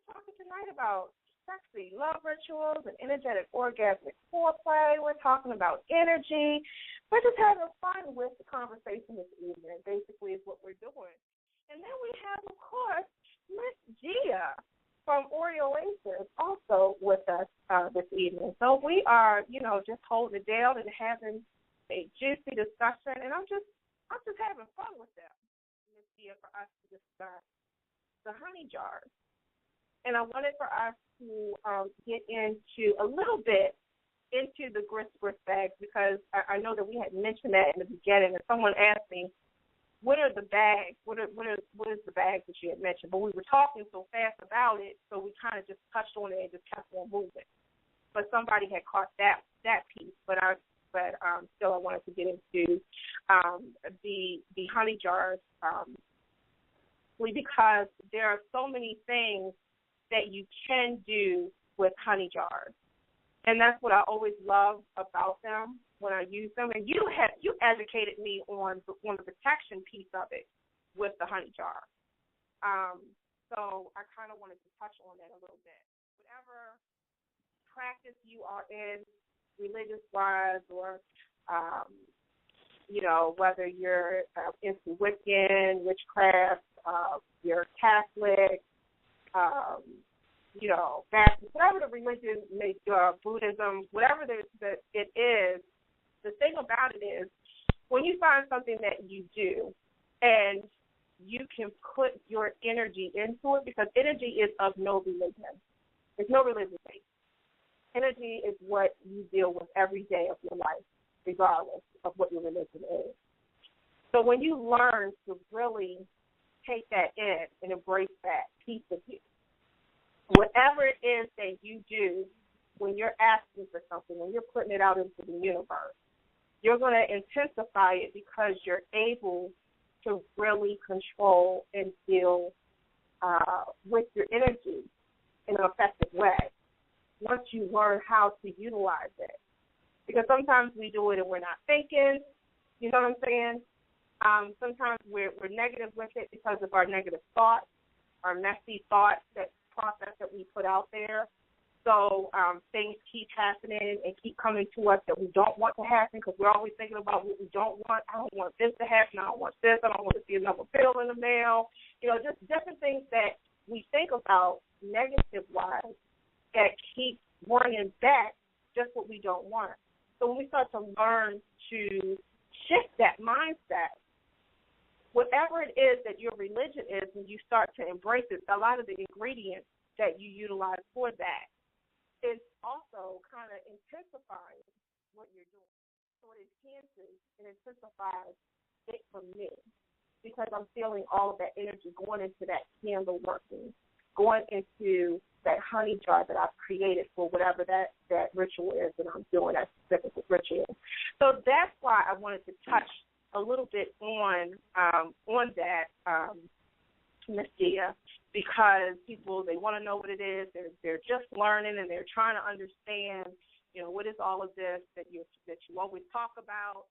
talking tonight about sexy love rituals and energetic orgasmic foreplay. We're talking about energy. We're just having fun with the conversation this evening, basically is what we're doing. And then we have, of course, Miss Gia from Oasis also with us this evening. So we are, just holding it down and having a juicy discussion, and I'm just having fun with them, Miss Gia, for us to discuss the honey jars. And I wanted for us to get into a little bit into the grist bags, because I know that we had mentioned that in the beginning, and someone asked me, what are the bags? What is the bags that you had mentioned? But we were talking so fast about it, so we kind of just touched on it and just kept on moving. But somebody had caught that piece. But still, I wanted to get into the honey jars, because there are so many things that you can do with honey jars, and that's what I always love about them when I use them. And you educated me on the protection piece of it with the honey jar. So I kind of wanted to touch on that a little bit. Whatever practice you are in, religious-wise, or whether you're into Wiccan, witchcraft, you're Catholic, Baptist, whatever the religion may be, Buddhism, whatever it is, the thing about it is when you find something that you do and you can put your energy into it, because energy is of no religion. There's no religion base. Energy is what you deal with every day of your life, regardless of what your religion is. So when you learn to really take that in and embrace that piece of you, whatever it is that you do when you're asking for something, when you're putting it out into the universe, you're going to intensify it, because you're able to really control and deal with your energy in an effective way once you learn how to utilize it. Because sometimes we do it and we're not thinking, you know what I'm saying? Sometimes we're negative with it because of our negative thoughts, our messy thoughts, that process that we put out there. So things keep happening and keep coming to us that we don't want to happen, because we're always thinking about what we don't want. I don't want this to happen. I don't want this. I don't want to see another bill in the mail. Just different things that we think about negative-wise that keep bringing back just what we don't want. So when we start to learn to shift that mindset, whatever it is that your religion is, when you start to embrace it, a lot of the ingredients that you utilize for that is also kind of intensifying what you're doing. So it enhances and intensifies it for me, because I'm feeling all of that energy going into that candle working, going into that honey jar that I've created for whatever that ritual is that I'm doing, that specific ritual. So that's why I wanted to touch a little bit on that, Ms. Dia, because people, they want to know what it is. They're just learning, and they're trying to understand, what is all of this that you always talk about,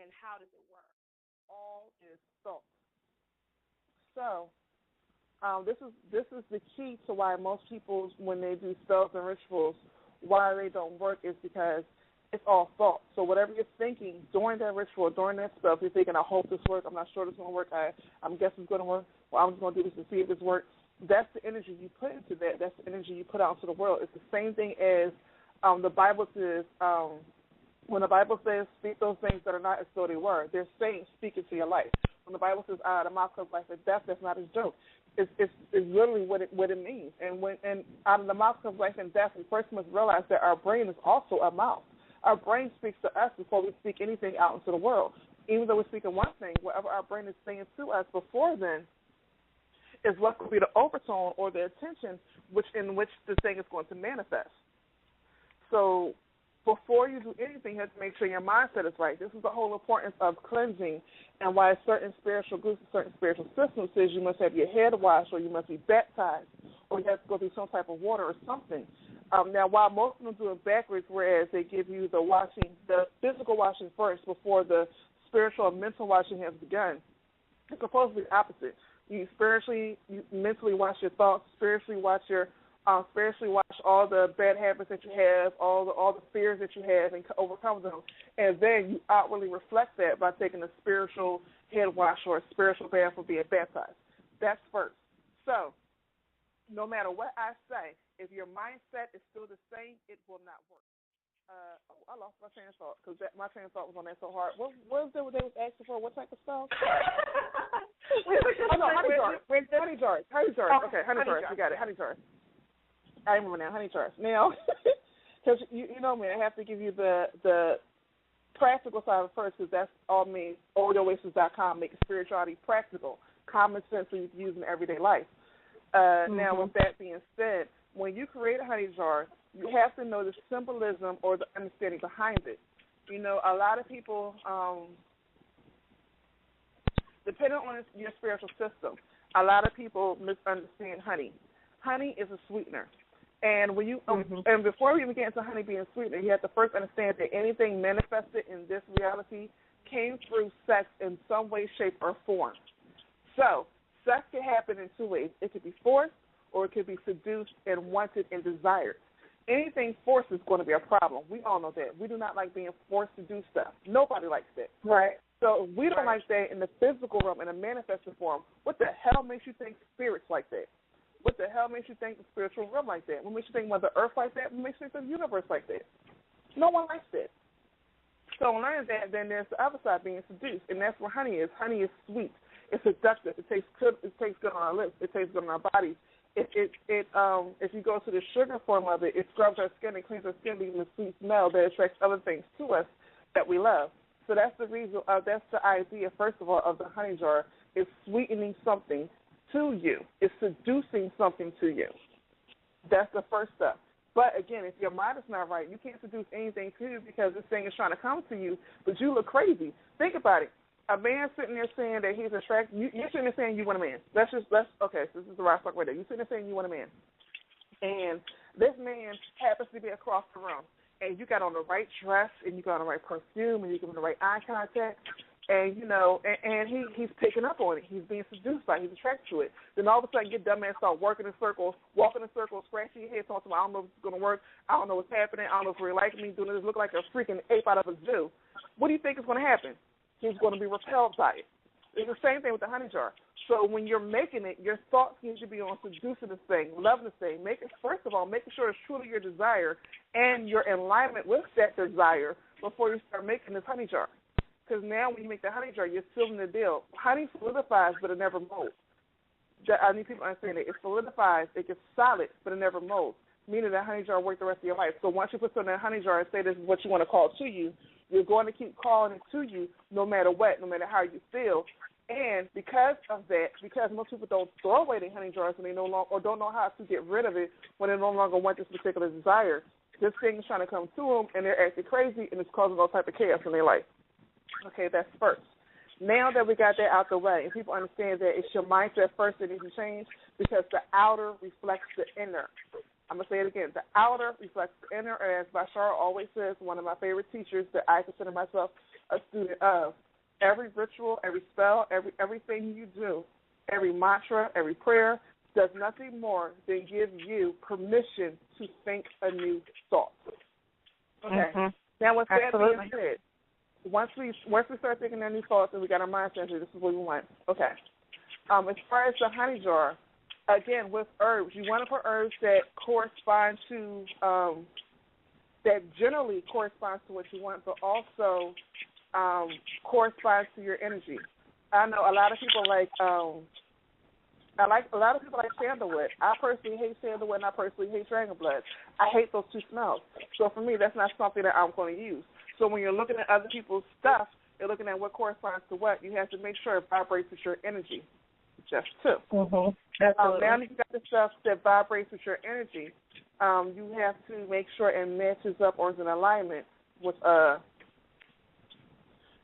and how does it work? All is thought. So this is the key to why most people, when they do spells and rituals, why they don't work is because it's all thought. So whatever you're thinking during that ritual, during that spell, if you're thinking, I hope this works, I'm not sure this is going to work, I'm guessing it's going to work, well, I'm just going to do this to see if this works, that's the energy you put into that. That's the energy you put out into the world. It's the same thing as the Bible says, when the Bible says, speak those things that are not as though they were, they're saying, speak into your life. When the Bible says, out of the mouth comes life and death, that's not a joke. It's literally what it means. And out of the mouth comes life and death, we first must realize that our brain is also a mouth. Our brain speaks to us before we speak anything out into the world. Even though we're speaking one thing, whatever our brain is saying to us before then is what could be the overtone or the intention in which the thing is going to manifest. So before you do anything, you have to make sure your mindset is right. This is the whole importance of cleansing, and why certain spiritual groups and certain spiritual systems says you must have your head washed, or you must be baptized, or you have to go through some type of water or something. Now, while most of them do it backwards, whereas they give you the physical washing first before the spiritual and mental washing has begun, it's supposed to be the opposite. You mentally watch your thoughts, spiritually watch all the bad habits that you have, all the fears that you have, and overcome them. And then you outwardly reflect that by taking a spiritual head wash or a spiritual bath or being baptized. That's first. So, no matter what I say, if your mindset is still the same, it will not work. I lost my train of thought because my train of thought was on that so hard. What was it they was asking for? What type of stuff? Honey jars. Okay, honey jars. We got it. Honey jars. I remember now. Honey jars. Now, because you know me, I have to give you the practical side of it first because that's all me. Oasis.com makes spirituality practical, common sense, so you can use in everyday life. Now, with that being said, when you create a honey jar, you have to know the symbolism or the understanding behind it. You know, a lot of people, depending on your spiritual system, a lot of people misunderstand honey. Honey is a sweetener. And when you and before we even get into honey being a sweetener, you have to first understand that anything manifested in this reality came through sex in some way, shape, or form. So sex can happen in two ways. It could be forced or it could be seduced and wanted and desired. Anything forced is going to be a problem. We all know that. We do not like being forced to do stuff. Nobody likes that. Right. So if we don't like that in the physical realm, in a manifested form, what the hell makes you think spirits like that? What the hell makes you think the spiritual realm like that? What makes you think Mother Earth like that? What makes you think the universe like that? No one likes that. So learn that, then there's the other side, being seduced, and that's where honey is. Honey is sweet. It's seductive. It tastes good. It tastes good on our lips. It tastes good on our bodies. If you go to the sugar form of it, it scrubs our skin and cleans our skin, leaving a sweet smell that attracts other things to us that we love. So that's the reason. That's the idea, first of all, of the honey jar. It's sweetening something to you. It's seducing something to you. That's the first step. But again, if your mind is not right, you can't seduce anything to you because this thing is trying to come to you, but you look crazy. Think about it. A man sitting there saying that he's attracted, you're sitting there saying you want a man. Okay, so this is the right talk right there. You're sitting there saying you want a man. And this man happens to be across the room. And you got on the right dress, and you got on the right perfume, and you give him the right eye contact. And, you know, and he's picking up on it. He's being seduced by it. He's attracted to it. Then all of a sudden, your dumb ass start walking in circles, scratching your head, talking about, I don't know if it's going to work. I don't know what's happening. I don't know if you're liking me, doing this. Look like a freaking ape out of a zoo. What do you think is going to happen? He's going to be repelled by it. It's the same thing with the honey jar. So when you're making it, your thoughts need to be on seducing this thing, loving this thing. First of all, making sure it's truly your desire and you're in alignment with that desire before you start making this honey jar. Because now when you make the honey jar, you're sealing the deal. Honey solidifies, but it never molds. I need people to understand it. It solidifies, it gets solid, but it never molds, meaning that honey jar works the rest of your life. So once you put something in a honey jar and say this is what you want to call to you, you're going to keep calling it to you no matter what, no matter how you feel. And because of that, because most people don't throw away their honey jars when they no longer, or don't know how to get rid of it when they no longer want this particular desire, this thing is trying to come to them, and they're acting crazy, and it's causing all type of chaos in their life. Okay, that's first. Now that we got that out the way, and people understand that it's your mindset first that needs to change because the outer reflects the inner. I'm going to say it again. The outer reflects the inner, as Bashar always says, one of my favorite teachers that I consider myself a student of. Every ritual, every spell, everything you do, every mantra, every prayer does nothing more than give you permission to think a new thought. Okay. Now, with that being said, once we start thinking our new thoughts and we got our mind centered, this is what we want. Okay. As far as the honey jar, again, with herbs, you want to put herbs that correspond to, that generally corresponds to what you want, but also corresponds to your energy. I know a lot of people like sandalwood. I personally hate sandalwood, and I personally hate dragon blood. I hate those two smells. So for me, that's not something that I'm going to use. So when you're looking at other people's stuff, you're looking at what corresponds to what. You have to make sure it vibrates with your energy. Just two. Absolutely. Now that you got the stuff that vibrates with your energy, you have to make sure it matches up or is in alignment with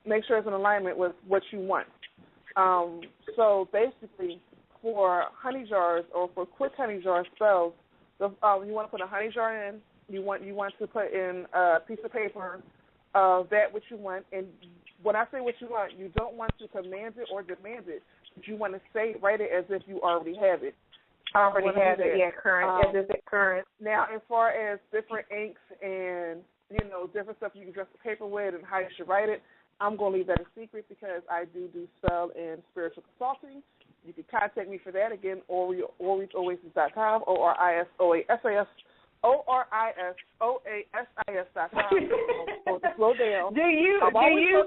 make sure it's in alignment with what you want. So basically, for honey jars or for quick honey jar spells, you want to put a honey jar in. You want to put in a piece of paper that what you want. And when I say what you want, you don't want to command it or demand it. You want to say, write it as if you already have it. Already have it, yeah, current, as if it's current. Now, as far as different inks and, different stuff you can dress the paper with and how you should write it, I'm going to leave that a secret because I do spell and spiritual consulting. You can contact me for that. Again, OrisOasis.com, OrisOasis.com. Slow down. Do you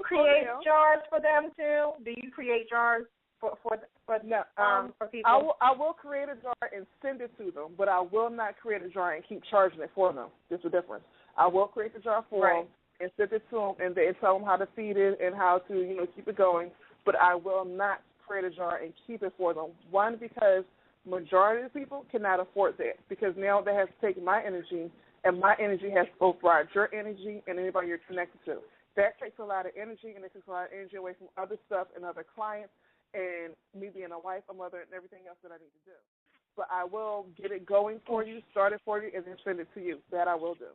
create jars for them too? Do you create jars for people? I will create a jar and send it to them, but I will not create a jar and keep charging it for them. There's a difference. I will create the jar for them and send it to them and then tell them how to feed it and how to keep it going, but I will not create a jar and keep it for them. One, because majority of people cannot afford that because now they have to take my energy, and my energy has to override your energy and anybody you're connected to. That takes a lot of energy, and it takes a lot of energy away from other stuff and other clients and me being a wife, a mother, and everything else that I need to do. But I will get it going for you, start it for you, and then send it to you. That I will do.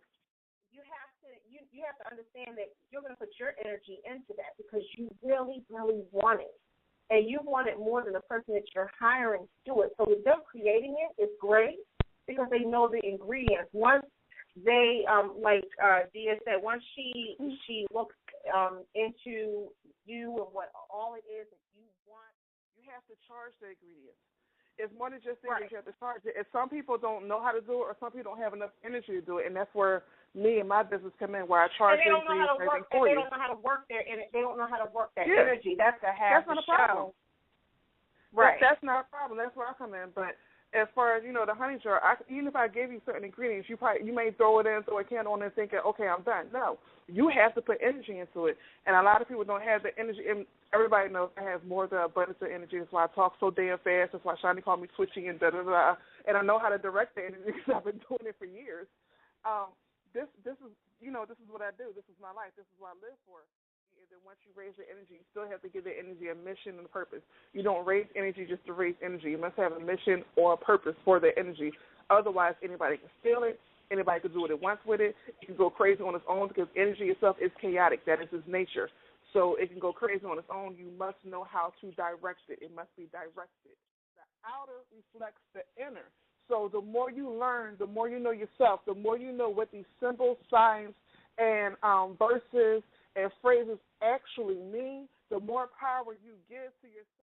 You have to understand that you're going to put your energy into that because you really, really want it. And you want it more than the person that you're hiring to do it. So with them creating it, it's great because they know the ingredients. Once they, like Dia said, once she looks into you and what all it is that you want, you have to charge the ingredients. It's more than just things you have to charge it. And some people don't know how to do it, or some people don't have enough energy to do it, and that's where me and my business come in, where I charge the ingredients for you. They don't know how to work their energy. They don't know how to work that energy. That's the half the show. Right. That's not a problem. That's where I come in. But as far as, the honey jar, even if I gave you certain ingredients, you may throw it in, throw a candle in, and think, okay, I'm done. No, you have to put energy into it. And a lot of people don't have the energy. And everybody knows I have more than abundance of energy. That's why I talk so damn fast. That's why Shani called me twitchy and da-da-da. And I know how to direct the energy because I've been doing it for years. This is what I do. This is my life. This is what I live for. And then once you raise your energy, you still have to give the energy a mission and a purpose. You don't raise energy just to raise energy. You must have a mission or a purpose for the energy. Otherwise, anybody can steal it. Anybody can do what it wants with it. It can go crazy on its own because energy itself is chaotic. That is its nature. So it can go crazy on its own. You must know how to direct it. It must be directed. The outer reflects the inner. So the more you learn, the more you know yourself, the more you know what these symbols, signs, and verses and phrases actually mean, the more power you give to yourself.